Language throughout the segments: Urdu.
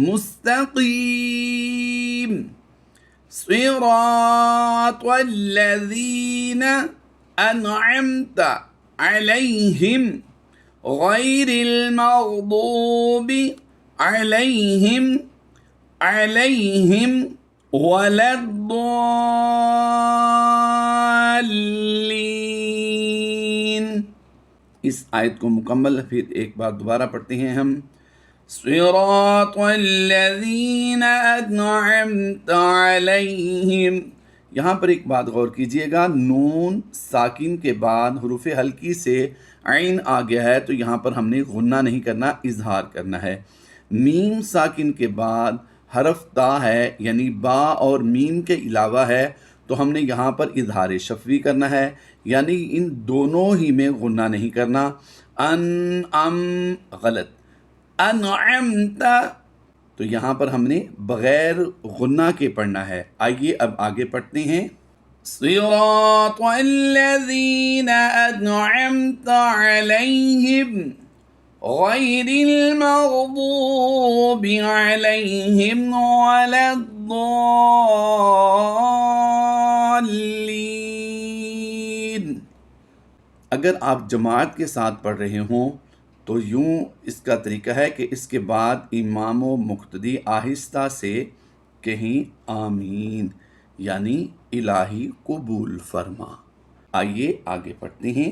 مستقیم صراط الذین انعمت علیہم غیر المغضوب علیہم ولا الضالین۔ اس آیت کو مکمل پھر ایک بار دوبارہ پڑھتے ہیں ہم۔ صراط الذین انعمت علیہم، یہاں پر ایک بات غور کیجئے گا، نون ساکن کے بعد حروف ہلکی سے عین آ گیا ہے تو یہاں پر ہم نے غنہ نہیں کرنا، اظہار کرنا ہے۔ میم ساکن کے بعد حرف تا ہے یعنی با اور میم کے علاوہ ہے تو ہم نے یہاں پر اظہار شفوی کرنا ہے، یعنی ان دونوں ہی میں غنہ نہیں کرنا۔ غلط، انعمت تو یہاں پر ہم نے بغیر غنہ کے پڑھنا ہے۔ آئیے اب آگے پڑھتے ہیں۔ صراط الذین انعمت علیہم غیر المغضوب علیہم ولا الضالین۔ اگر آپ جماعت کے ساتھ پڑھ رہے ہوں تو یوں اس کا طریقہ ہے کہ اس کے بعد امام و مقتدی آہستہ سے کہیں آمین، یعنی الہی قبول فرما۔ آئیے آگے پڑھتے ہیں۔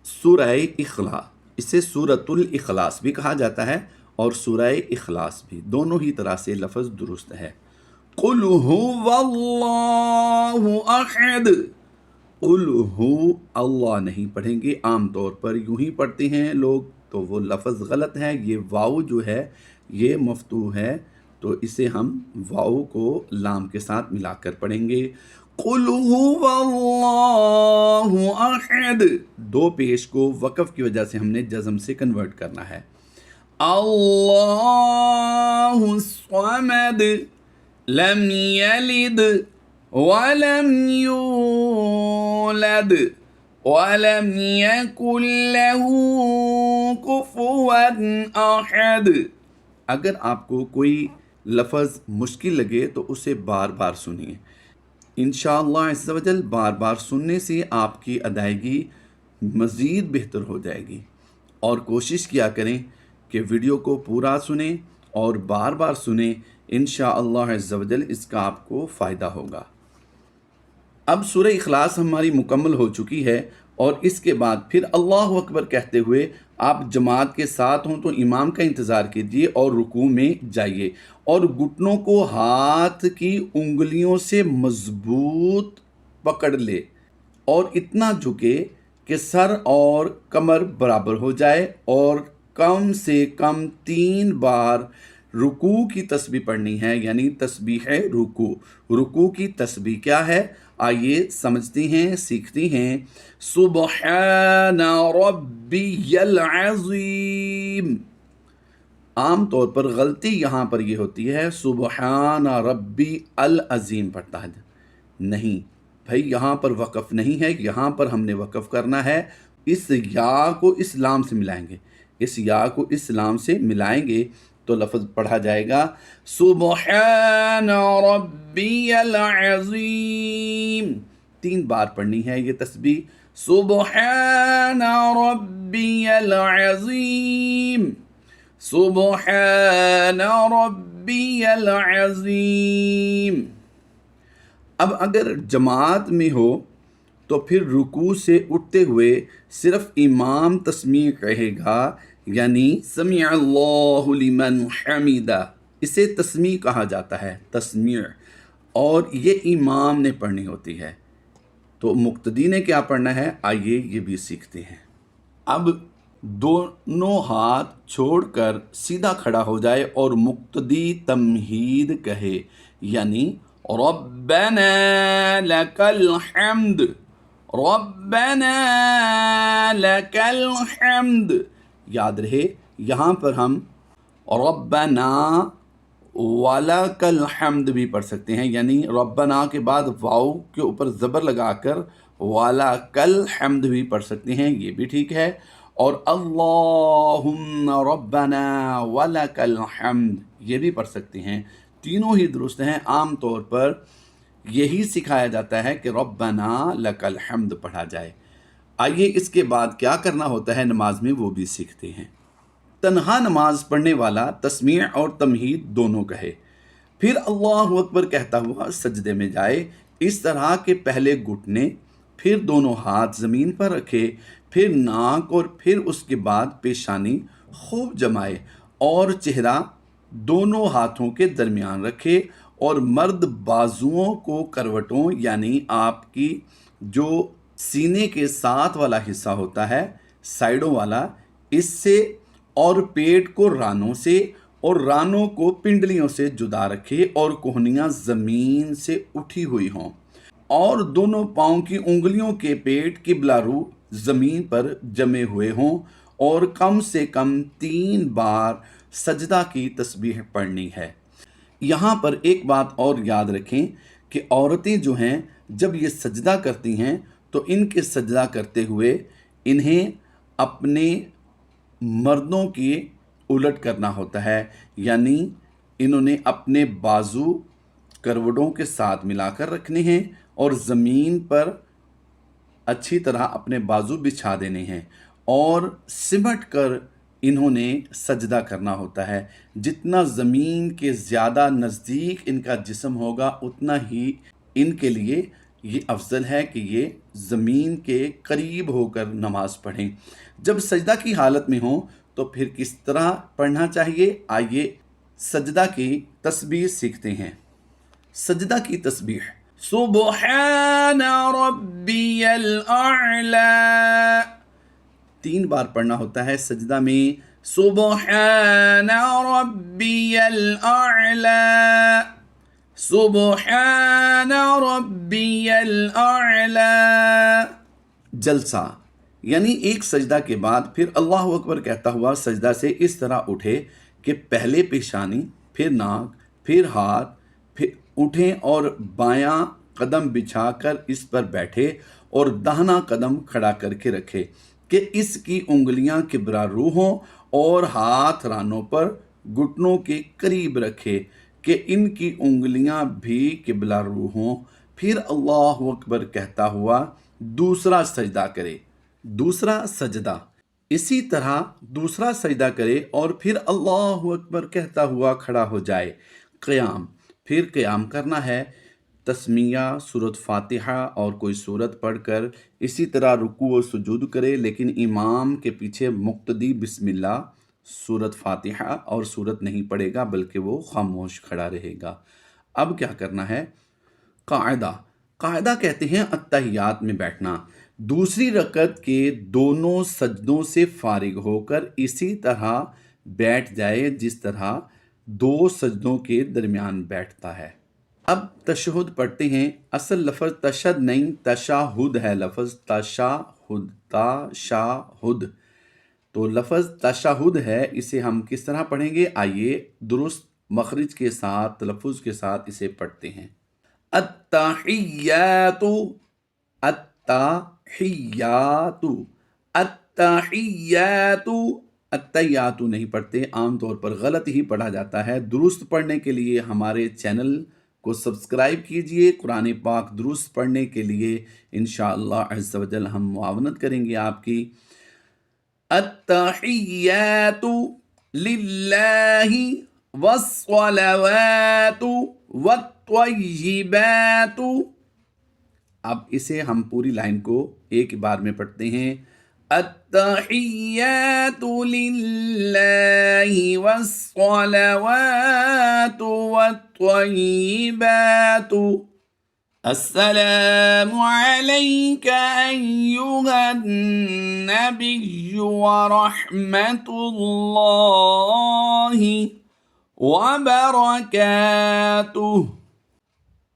سورہ اخلاص، اسے سورۃ الاخلاص بھی کہا جاتا ہے اور سورہ اخلاص بھی، دونوں ہی طرح سے لفظ درست ہے۔ قل هو اللہ احد، قل ہو اللہ نہیں پڑھیں گے، عام طور پر یوں ہی پڑھتے ہیں لوگ تو وہ لفظ غلط ہے۔ یہ واؤ جو ہے یہ مفتوح ہے تو اسے ہم واؤ کو لام کے ساتھ ملا کر پڑھیں گے۔ قل هو اللہ احد، دو پیش کو وقف کی وجہ سے ہم نے جزم سے کنورٹ کرنا ہے۔ اللہ الصمد لم یلد ولم یولد وَلَمْ يَكُنْ لَهُ كُفُوًا أَحَدٌ۔ اگر آپ کو کوئی لفظ مشکل لگے تو اسے بار بار سنیے، انشاءاللہ عز و جل بار بار سننے سے آپ کی ادائیگی مزید بہتر ہو جائے گی۔ اور کوشش کیا کریں کہ ویڈیو کو پورا سنیں اور بار بار سنیں، انشاءاللہ عز و جل اس کا آپ کو فائدہ ہوگا۔ اب سورہ اخلاص ہماری مکمل ہو چکی ہے اور اس کے بعد پھر اللہ اکبر کہتے ہوئے آپ جماعت کے ساتھ ہوں تو امام کا انتظار کیجیے اور رکوع میں جائیے اور گھٹنوں کو ہاتھ کی انگلیوں سے مضبوط پکڑ لے اور اتنا جھکے کہ سر اور کمر برابر ہو جائے اور کم سے کم 3 بار رکوع کی تسبیح پڑھنی ہے، یعنی تسبیح رکوع۔ رکوع کی تسبیح کیا ہے آئیے سمجھتے ہیں، سیکھتے ہیں۔ سبحان ربی العظیم، عام طور پر غلطی یہاں پر یہ ہوتی ہے سبحان ربی العظیم پڑھتا ہے، نہیں بھائی یہاں پر وقف نہیں ہے، یہاں پر ہم نے وقف کرنا ہے۔ اس یا کو اس لام سے ملائیں گے، اس یا کو اس لام سے ملائیں گے تو لفظ پڑھا جائے گا سبحان ربی العظیم۔ 3 بار پڑھنی ہے یہ تسبیح، سبحان ربی العظیم، سبحان ربی العظیم۔ اب اگر جماعت میں ہو تو پھر رکوع سے اٹھتے ہوئے صرف امام تسمیع کہے گا، یعنی سمع اللہ لمن حمیدہ، اسے تسمیع کہا جاتا ہے، تسمیع، اور یہ امام نے پڑھنی ہوتی ہے۔ تو مقتدی نے کیا پڑھنا ہے آئیے یہ بھی سیکھتے ہیں۔ اب دونوں ہاتھ چھوڑ کر سیدھا کھڑا ہو جائے اور مقتدی تمہید کہے، یعنی ربنا لک الحمد، ربنا لک الحمد۔ یاد رہے یہاں پر ہم ربنا وَلَكَ الْحَمْدُ بھی پڑھ سکتے ہیں، یعنی ربنا کے بعد واو کے اوپر زبر لگا کر وَلَكَ الْحَمْدُ بھی پڑھ سکتے ہیں، یہ بھی ٹھیک ہے۔ اور اللہم ربنا وَلَكَ الْحَمْدُ، یہ بھی پڑھ سکتے ہیں، تینوں ہی درست ہیں۔ عام طور پر یہی سکھایا جاتا ہے کہ ربنا لک الحمد پڑھا جائے۔ آئیے اس کے بعد کیا کرنا ہوتا ہے نماز میں وہ بھی سیکھتے ہیں۔ تنہا نماز پڑھنے والا تسمیع اور تمہید دونوں کہے، پھر اللہ اکبر کہتا ہوا سجدے میں جائے، اس طرح کہ پہلے گھٹنے، پھر دونوں ہاتھ زمین پر رکھے، پھر ناک اور پھر اس کے بعد پیشانی خوب جمائے اور چہرہ دونوں ہاتھوں کے درمیان رکھے، اور مرد بازوؤں کو کروٹوں یعنی آپ کی جو سینے کے ساتھ والا حصہ ہوتا ہے سائیڈوں والا، اس سے، اور پیٹ کو رانوں سے اور رانوں کو پنڈلیوں سے جدا رکھے، اور کوہنیاں زمین سے اٹھی ہوئی ہوں، اور دونوں پاؤں کی انگلیوں کے پیٹ قبلہ رو زمین پر جمے ہوئے ہوں، اور کم سے کم 3 بار سجدہ کی تسبیح پڑھنی ہے۔ یہاں پر ایک بات اور یاد رکھیں کہ عورتیں جو ہیں جب یہ سجدہ کرتی ہیں تو ان کے سجدہ کرتے ہوئے انہیں اپنے مردوں کی الٹ کرنا ہوتا ہے، یعنی انہوں نے اپنے بازو کروٹوں کے ساتھ ملا کر رکھنے ہیں اور زمین پر اچھی طرح اپنے بازو بچھا دینے ہیں، اور سمٹ کر انہوں نے سجدہ کرنا ہوتا ہے۔ جتنا زمین کے زیادہ نزدیک ان کا جسم ہوگا اتنا ہی ان کے لیے یہ افضل ہے کہ یہ زمین کے قریب ہو کر نماز پڑھیں۔ جب سجدہ کی حالت میں ہوں تو پھر کس طرح پڑھنا چاہیے، آئیے سجدہ کی تسبیح سیکھتے ہیں۔ سجدہ کی تسبیح: سبحان ربی الاعلی، 3 بار پڑھنا ہوتا ہے سجدہ میں، سبحان ربی الاعلی، سبحان ربی الاعلی۔ جلسہ یعنی ایک سجدہ کے بعد پھر اللہ اکبر کہتا ہوا سجدہ سے اس طرح اٹھے کہ پہلے پیشانی، پھر ناک، پھر ہاتھ، پھر اٹھیں اور بایاں قدم بچھا کر اس پر بیٹھے اور داہنا قدم کھڑا کر کے رکھے کہ اس کی انگلیاں قبلہ رو ہوں، اور ہاتھ رانوں پر گھٹنوں کے قریب رکھے کہ ان کی انگلیاں بھی قبلہ رو ہوں۔ پھر اللہ اکبر کہتا ہوا دوسرا سجدہ کرے، دوسرا سجدہ، اسی طرح دوسرا سجدہ کرے اور پھر اللہ اکبر کہتا ہوا کھڑا ہو جائے۔ قیام، پھر قیام کرنا ہے، تسمیہ، سورۃ فاتحہ اور کوئی سورت پڑھ کر اسی طرح رکوع و سجود کرے، لیکن امام کے پیچھے مقتدی بسم اللہ، سورۃ فاتحہ اور سورت نہیں پڑھے گا بلکہ وہ خاموش کھڑا رہے گا۔ اب کیا کرنا ہے؟ قاعدہ، قاعدہ کہتے ہیں اتحیات میں بیٹھنا، دوسری رکعت کے دونوں سجدوں سے فارغ ہو کر اسی طرح بیٹھ جائے جس طرح 2 سجدوں کے درمیان بیٹھتا ہے۔ اب تشہد پڑھتے ہیں۔ اصل لفظ تشہد نہیں، تشاہد ہے لفظ، تشاہد، تشاہد، تو لفظ تشاہد ہے، اسے ہم کس طرح پڑھیں گے؟ آئیے درست مخرج کے ساتھ، تلفظ کے ساتھ اسے پڑھتے ہیں۔ التحیات، التحیات، التحیات، التحیات نہیں پڑھتے، عام طور پر غلط ہی پڑھا جاتا ہے۔ درست پڑھنے کے لیے ہمارے چینل کو سبسکرائب کیجئے۔ قرآن پاک درست پڑھنے کے لیے انشاءاللہ عز و جل ہم معاونت کریں گے آپ کی۔ التحیات للہ والصلوات والطیبات۔ اب اسے ہم پوری لائن کو ایک بار میں پڑھتے ہیں۔ التحیات للہ والصلوات والطیبات۔ السلام علیک ایہا النبی ورحمۃ اللہ وبرکاتہ۔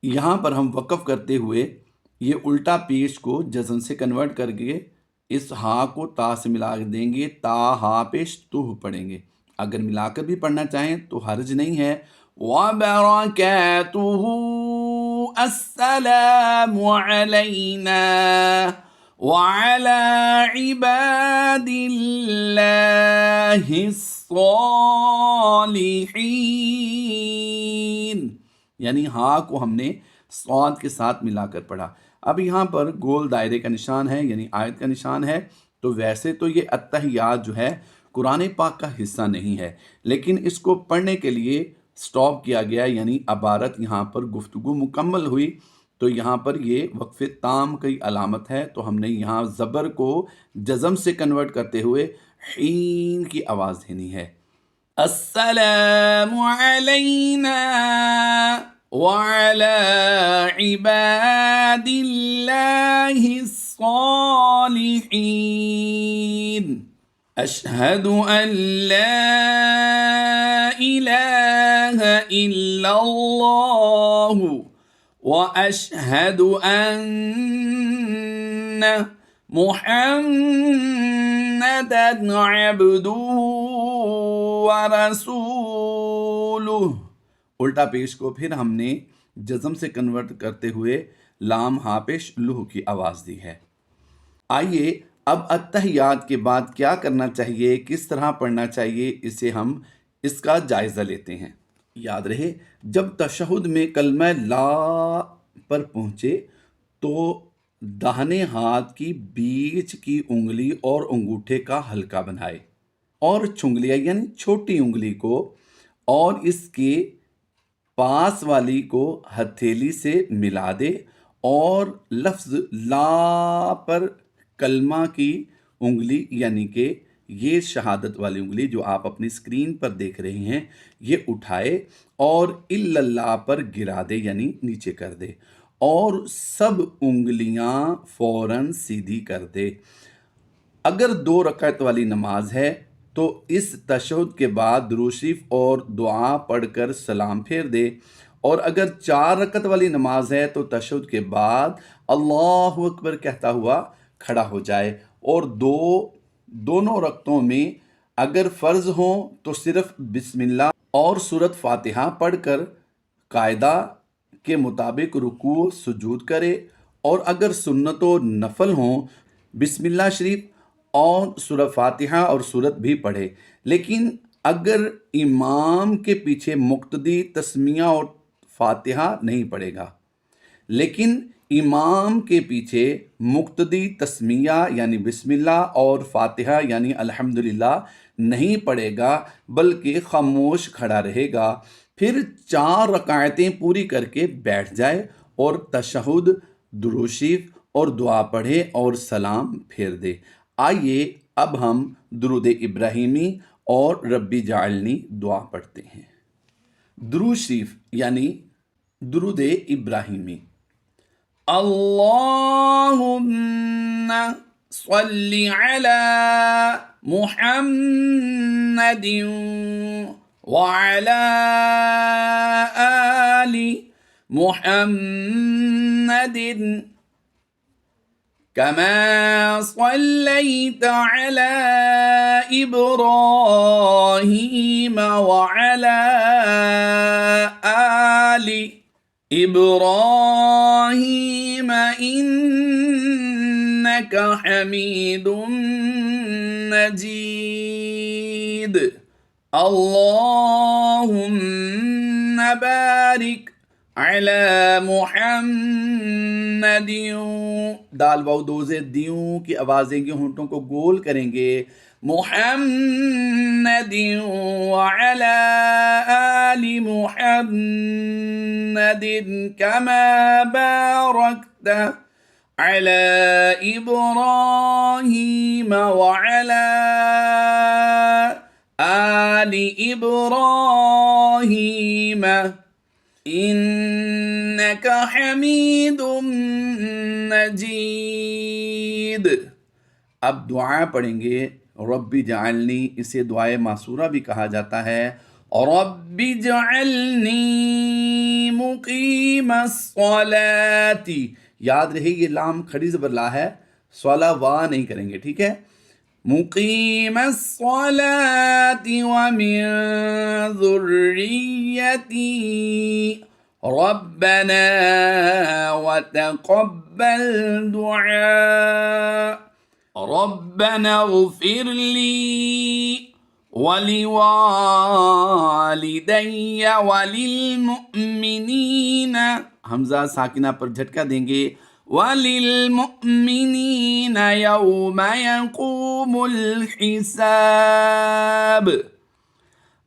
یہاں پر ہم وقف کرتے ہوئے یہ الٹا پیش کو جزم سے کنورٹ کر کے اس ہا کو تا سے ملا دیں گے، تا ہا پیش تو پڑھیں گے۔ اگر ملا کر بھی پڑھنا چاہیں تو حرج نہیں ہے۔ وبرکاتہ، السلام علینا وعلى عباد الله الصالحین، یعنی ہاں کو ہم نے صاد کے ساتھ ملا کر پڑھا۔ اب یہاں پر گول دائرے کا نشان ہے، یعنی آیت کا نشان ہے۔ تو ویسے تو یہ اتحیات جو ہے قرآن پاک کا حصہ نہیں ہے، لیکن اس کو پڑھنے کے لیے سٹاپ کیا گیا، یعنی عبارت یہاں پر گفتگو مکمل ہوئی، تو یہاں پر یہ وقف تام کی علامت ہے، تو ہم نے یہاں زبر کو جزم سے کنورٹ کرتے ہوئے حین کی آواز دینی ہے۔ السلام علینا وعلى عباد اللہ الصالحین، اشہد ان لا الہ الا اللہ واشہد ان محمدا عبدہ ورسولہ۔ الٹا پیش کو پھر ہم نے جزم سے کنورٹ کرتے ہوئے لام ہا پیش لوہ کی آواز دی ہے۔ آئیے اب اتحیات کے بعد کیا کرنا چاہیے، کس طرح پڑھنا چاہیے، اسے ہم اس کا جائزہ لیتے ہیں۔ یاد رہے جب تشہد میں کلمہ لا پر پہنچے تو داہنے ہاتھ کی بیچ کی انگلی اور انگوٹھے کا حلقہ بنائے، اور چنگلیاں یعنی چھوٹی انگلی کو اور اس کے پاس والی کو ہتھیلی سے ملا دے، اور لفظ لا پر کلمہ کی انگلی یعنی کہ یہ شہادت والی انگلی جو آپ اپنی اسکرین پر دیکھ رہے ہیں یہ اٹھائے اور الا اللہ پر گرا دے یعنی نیچے کر دے، اور سب انگلیاں فوراً سیدھی کر دے۔ اگر 2 رکعت والی نماز ہے تو اس تشہد کے بعد درود شریف اور دعا پڑھ کر سلام پھیر دے، اور اگر 4 رکعت والی نماز ہے تو تشہد کے بعد اللہ اکبر کہتا ہوا کھڑا ہو جائے، اور دونوں رکعتوں میں اگر فرض ہوں تو صرف بسم اللہ اور سورۃ فاتحہ پڑھ کر قاعدہ کے مطابق رکوع سجود کرے، اور اگر سنت و نفل ہوں بسم اللہ شریف اور سورۃ فاتحہ اور سورت بھی پڑھے۔ لیکن اگر امام کے پیچھے مقتدی تسمیہ اور فاتحہ نہیں پڑھے گا، لیکن امام کے پیچھے مقتدی تسمیہ یعنی بسم اللہ اور فاتحہ یعنی الحمدللہ نہیں پڑھے گا بلکہ خاموش کھڑا رہے گا، پھر 4 رکعتیں پوری کر کے بیٹھ جائے اور تشہد، درود شریف اور دعا پڑھے اور سلام پھیر دے۔ آئیے اب ہم درود ابراہیمی اور ربی جعلنی دعا پڑھتے ہیں۔ درود شریف یعنی درود ابراہیمی۔ اللہم صلی علی محمد وعلی آل محمد كما صليت على إبراهيم وعلى آل إبراهيم إنك حميد مجيد اللهم بارك علی محمد، دال واو دو زیر دیوں کی آوازیں گے ہونٹوں کو گول کریں گے، محمد وعلی آل محمد کما بارکت علی ابراہیم وعلی آل ابراہیم انک حمید مجید۔ اب دعا پڑھیں گے ربی جعلنی، اسے دعائے معصورہ بھی کہا جاتا ہے، ربی جعلنی مقیم الصلاۃ، یاد رہے یہ لام کھڑی زبر لا ہے، صلا وا نہیں کریں گے، ٹھیک ہے، مقیم الصلاۃ ومن ذریتی ربنا وتقبل دعاء ربنا اغفر لي ولوالدي وللمؤمنين حمزہ ساکنہ پر جھٹکا دیں گے وللمؤمنین یوم یقوم الحساب.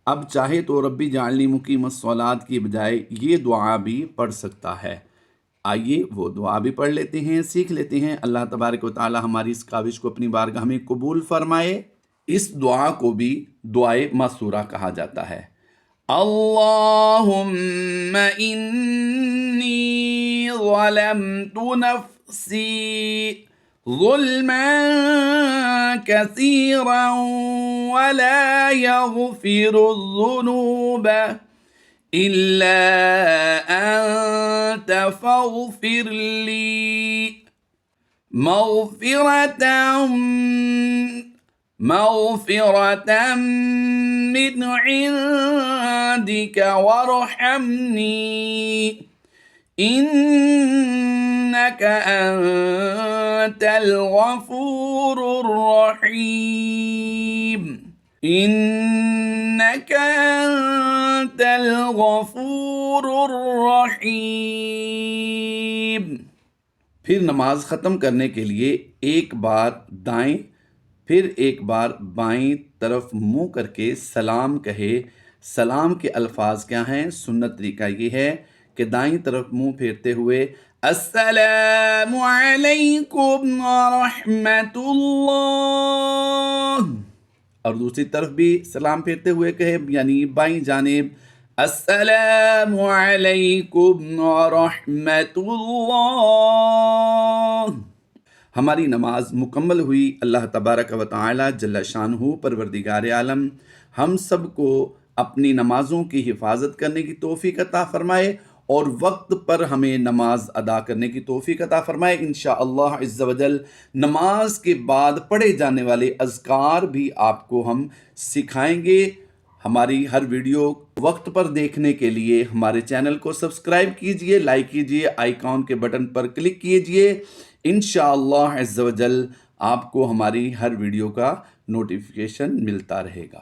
اب چاہے تو ربی جعلنی مقیم الصلاۃ کی بجائے یہ دعا بھی پڑھ سکتا ہے. آئیے وہ دعا بھی پڑھ لیتے ہیں، سیکھ لیتے ہیں. اللہ تبارک و تعالی ہماری اس کاوش کو اپنی بارگاہ میں قبول فرمائے. اس دعا کو بھی دعائے مأثورہ کہا جاتا ہے. اللہم انی ظلمت نفسی ظلما کثیرا ولا یغفر الذنوب الا انت فاغفر لی مغفرة من عندك وارحمني إنك أنت الغفور الرحيم إنك أنت الغفور الرحيم. پھر نماز ختم کرنے کے لیے ایک بار دائیں پھر ایک بار بائیں طرف منہ کر کے سلام کہے. سلام کے الفاظ کیا ہیں؟ سنت طریقہ یہ ہے کہ دائیں طرف منہ پھیرتے ہوئے السلام علیکم ورحمۃ اللہ، اور دوسری طرف بھی سلام پھیرتے ہوئے کہے، یعنی بائیں جانب السلام علیکم ورحمۃ اللہ. ہماری نماز مکمل ہوئی. اللہ تبارک و تعالی جل شانہ پروردگار عالم ہم سب کو اپنی نمازوں کی حفاظت کرنے کی توفیق عطا فرمائے اور وقت پر ہمیں نماز ادا کرنے کی توفیق عطا فرمائے. انشاءاللہ عز و جل نماز کے بعد پڑھے جانے والے اذکار بھی آپ کو ہم سکھائیں گے. ہماری ہر ویڈیو وقت پر دیکھنے کے لیے ہمارے چینل کو سبسکرائب کیجئے، لائک کیجئے، آئیکن کے بٹن پر کلک کیجئے. انشاءاللہ عز و جل آپ کو ہماری ہر ویڈیو کا نوٹیفیکیشن ملتا رہے گا.